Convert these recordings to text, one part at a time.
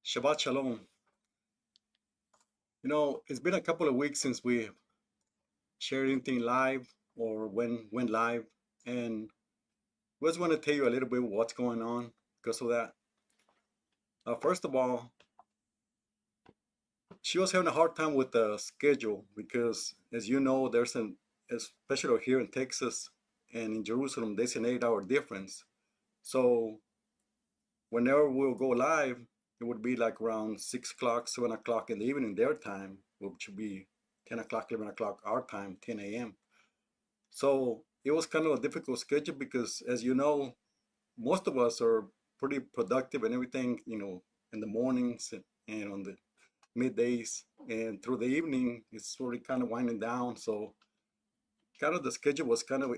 Shabbat Shalom. It's been a couple of weeks since we shared anything live or went live, and we just want to tell you a little bit what's going on because of that. First of all, she was having a hard time with the schedule because, as you know, especially here in Texas and in Jerusalem, there's an 8-hour difference. So whenever we'll go live, it would be like around 6 o'clock, 7 o'clock in the evening their time, which would be 10 o'clock, 11 o'clock our time, 10 a.m. So it was kind of a difficult schedule because, as you know, most of us are pretty productive and everything, in the mornings and on the middays and through the evening, it's sort of kind of winding down. So kind of the schedule was kind of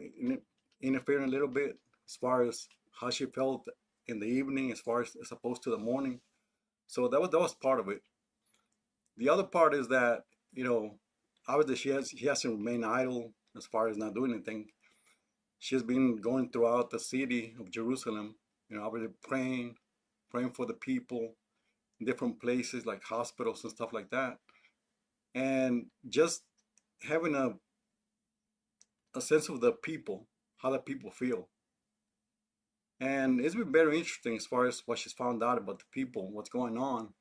interfering a little bit as far as how she felt in the evening, as opposed to the morning. So that was part of it. The other part is that, you know, obviously she hasn't remained idle as far as not doing anything. She's been going throughout the city of Jerusalem, obviously praying for the people in different places like hospitals and stuff like that. And just having a sense of the people, how the people feel. And it's been very interesting as far as what she's found out about the people, what's going on,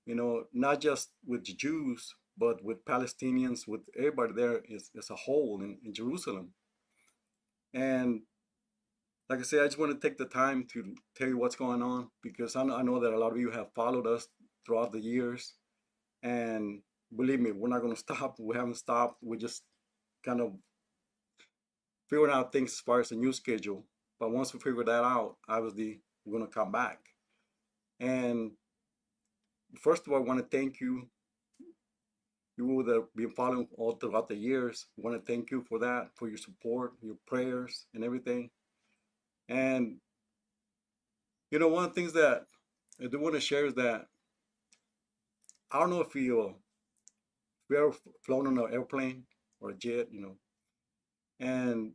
not just with the Jews, but with Palestinians, with everybody there as a whole in Jerusalem. And like I said, I just want to take the time to tell you what's going on because I know that a lot of you have followed us throughout the years. And believe me, we're not going to stop. We haven't stopped. We're just kind of figuring out things as far as the new schedule. But once we figure that out, obviously, we're going to come back. And first of all, I want to thank you. You that have been following all throughout the years. I want to thank you for that, for your support, your prayers, and everything. And one of the things that I do want to share is that I don't know if you ever flown on an airplane or a jet, and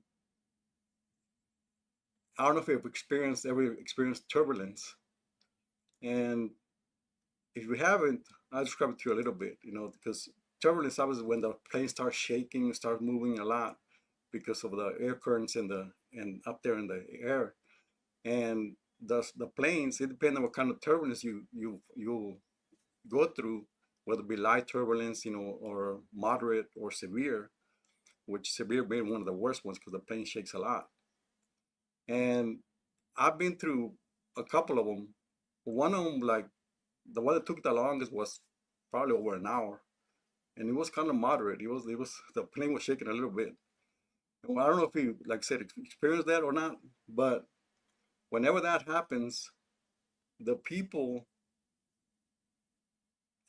I don't know if you've ever experienced turbulence. And if you haven't, I'll describe it to you a little bit, because turbulence obviously when the plane starts shaking, starts moving a lot because of the air currents and up there in the air. And the planes, it depends on what kind of turbulence you go through, whether it be light turbulence, or moderate or severe, which severe being one of the worst ones because the plane shakes a lot. And I've been through a couple of them. One of them, like the one that took the longest, was probably over an hour, and it was kind of moderate. It was the plane was shaking a little bit. Well, I don't know if you, like I said, experienced that or not, but whenever that happens, the people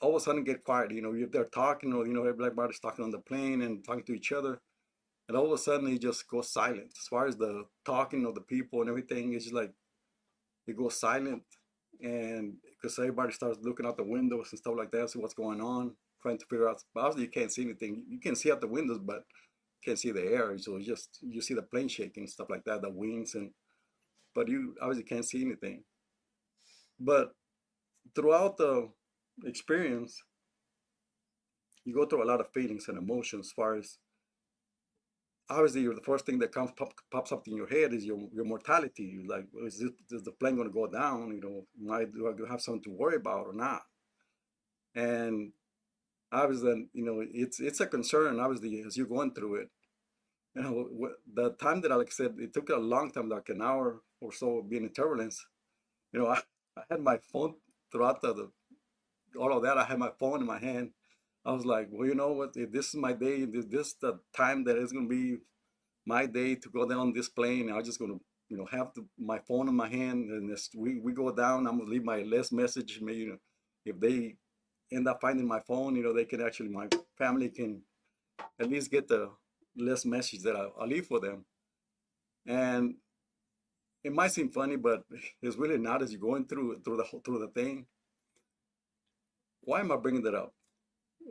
all of a sudden get quiet. If they're talking, or everybody's talking on the plane and talking to each other, and all of a sudden it just goes silent. As far as the talking of the people and everything, it's just like it goes silent, and because everybody starts looking out the windows and stuff like that, see what's going on, trying to figure out. But obviously, you can't see anything. You can see out the windows, but you can't see the air. So it's just you see the plane shaking, stuff like that, the wings, but you obviously can't see anything. But throughout the experience, you go through a lot of feelings and emotions. As far as obviously, the first thing that pops up in your head is your mortality. You're like, well, is the plane going to go down? Do I have something to worry about or not? And obviously, it's a concern. Obviously, as you're going through it, the time that, like I said, it took a long time, like an hour or so, being in turbulence. I had my phone throughout all of that. I had my phone in my hand. I was like, well, you know what? If this is my day, this is the time that it's going to be my day to go down this plane. I'm just going to, have my phone in my hand, and as we go down, I'm going to leave my last message. Maybe, if they end up finding my phone, they can actually, my family can at least get the last message that I'll leave for them. And it might seem funny, but it's really not as you're going through the thing. Why am I bringing that up?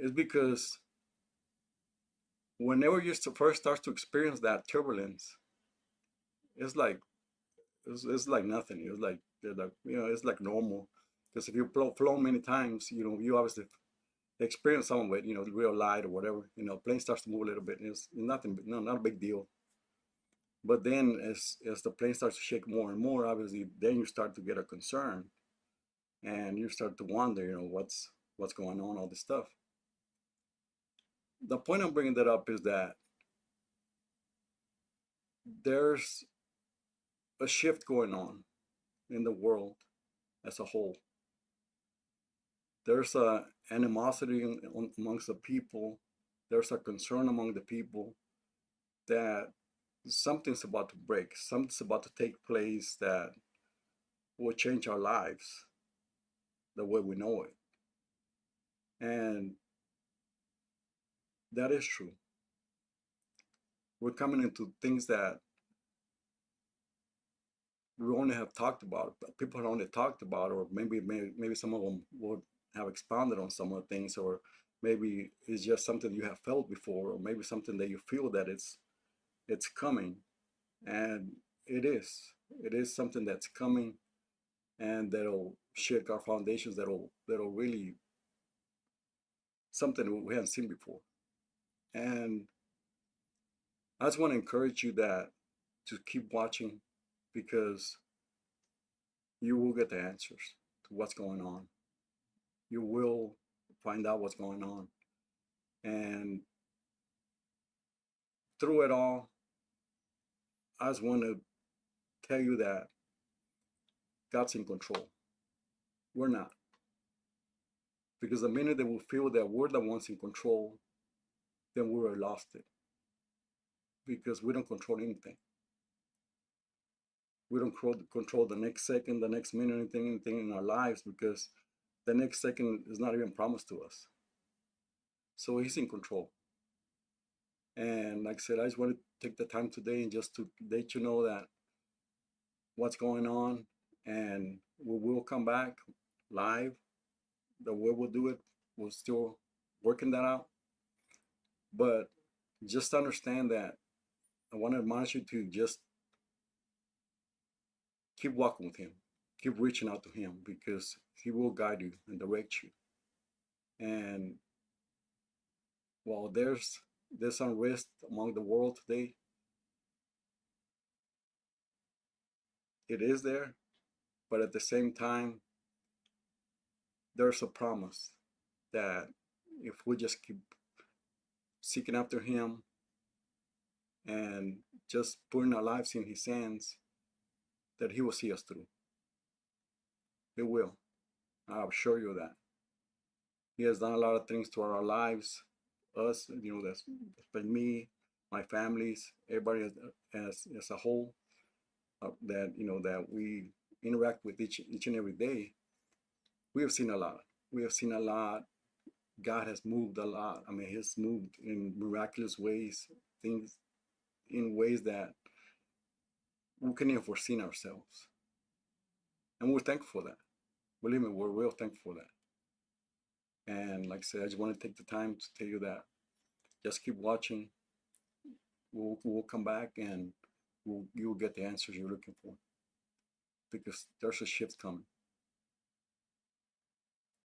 It's because whenever you first start to experience that turbulence, it's like it's like nothing. It's like it's like normal. Because if you've flown many times, you obviously experience some of it, real light or whatever, plane starts to move a little bit. It's nothing, no, not a big deal. But then as the plane starts to shake more and more, obviously, then you start to get a concern and you start to wonder, what's going on, all this stuff. The point I'm bringing that up is that there's a shift going on in the world as a whole. There's a animosity amongst the people. There's a concern among the people that something's about to break. Something's about to take place that will change our lives the way we know it. And that is true. We're coming into things that we only have talked about, people have only talked about, or maybe some of them would have expounded on some of the things, or maybe it's just something you have felt before, or maybe something that you feel that it's coming, and it is something that's coming, and that'll shake our foundations, that'll really something we haven't seen before. And I just want to encourage you that to keep watching, because you will get the answers to what's going on. You will find out what's going on. And through it all, I just want to tell you that God's in control. We're not. Because the minute that we feel that we're the ones in control, then we're lost it. Because we don't control anything. We don't control the next second, the next minute, anything in our lives, because the next second is not even promised to us. So He's in control. And like I said, I just want to take the time today and just to let you know that what's going on, and we will come back live. The way we'll do it, we're still working that out. But just understand that I want to admonish you to just keep walking with Him, keep reaching out to Him, because He will guide you and direct you. And while there's unrest among the world today, it is there, but at the same time, there's a promise that if we just keep seeking after Him and just putting our lives in His hands, that He will see us through. He will. I'll assure you that. He has done a lot of things to our lives. Us, that's been me, my families, everybody as a whole, that we interact with each and every day. We have seen a lot. We have seen a lot. God has moved a lot. I mean, He's moved in miraculous ways, things in ways that we couldn't even foreseen ourselves. And we're thankful for that. Believe me, we're real thankful for that. And like I said, I just want to take the time to tell you that just keep watching. We'll come back and you'll get the answers you're looking for, because there's a shift coming.